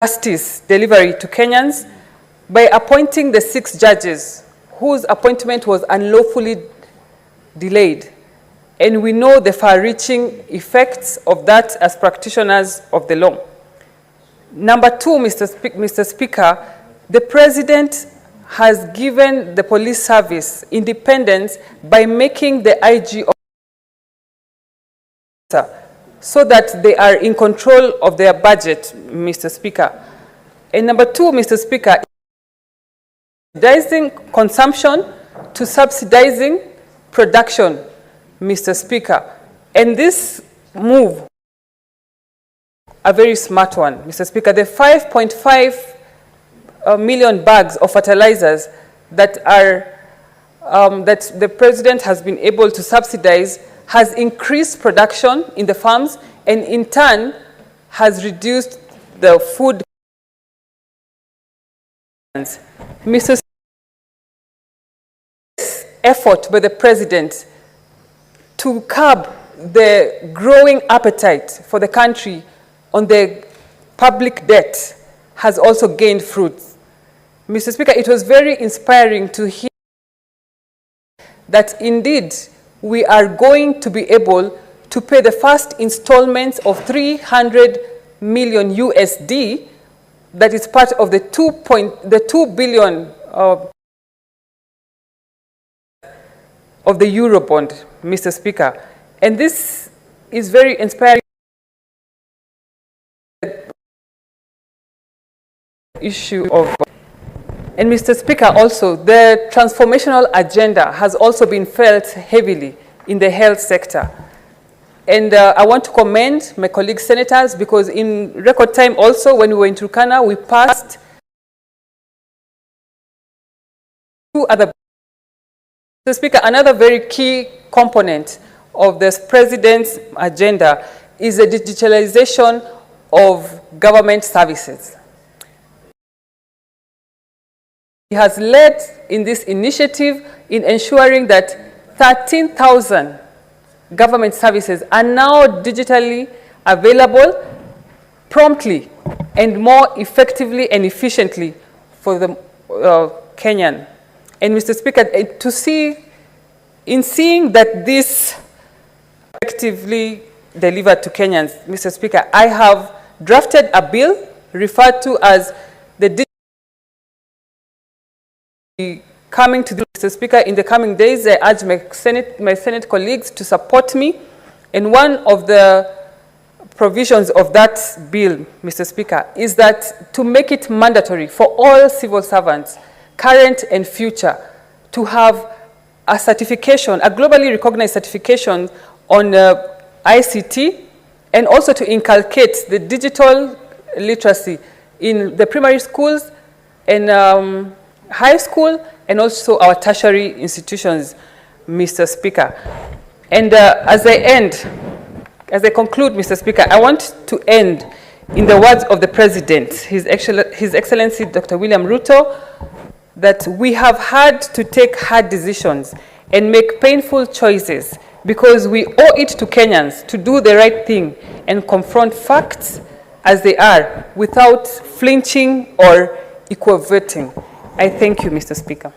justice delivery to Kenyans by appointing the 6 judges whose appointment was unlawfully delayed. And we know the far-reaching effects of that as practitioners of the law. Number 2, Mr. Speaker, the President has given the police service independence by making the IG so that they are in control of their budget, Mr. Speaker. And number 2, Mr. Speaker, subsidizing consumption to subsidizing production, Mr. Speaker. And this move, a very smart one, Mr. Speaker. The 5.5 million bags of fertilizers that that the President has been able to subsidize has increased production in the farms and in turn has reduced the food. Mr. Effort by the President to curb the growing appetite for the country on the public debt has also gained fruit. Mr. Speaker, it was very inspiring to hear that indeed we are going to be able to pay the first installment of 300 million USD that is part of the 2 billion of the Eurobond, Mr. Speaker. And this is very inspiring issue of. And Mr. Speaker, also, the transformational agenda has also been felt heavily in the health sector. And I want to commend my colleague senators because in record time also, when we were in Turkana, we passed 2 other. Mr. Speaker, another very key component of this President's agenda is the digitalization of government services. He has led in this initiative in ensuring that 13,000 government services are now digitally available promptly and more effectively and efficiently for the Kenyan. And Mr. Speaker, in seeing that this effectively delivered to Kenyans, Mr. Speaker, I have drafted a bill referred to as the coming to the Mr. Speaker in the coming days. I urge my Senate colleagues to support me. And one of the provisions of that bill, Mr. Speaker, is that to make it mandatory for all civil servants, current and future, to have a certification, a globally recognized certification on ICT, and also to inculcate the digital literacy in the primary schools and high school, and also our tertiary institutions, Mr. Speaker. And as I conclude, Mr. Speaker, I want to end in the words of the President, His Excellency Dr. William Ruto, that we have had to take hard decisions and make painful choices because we owe it to Kenyans to do the right thing and confront facts as they are without flinching or equivocating. I thank you, Mr. Speaker.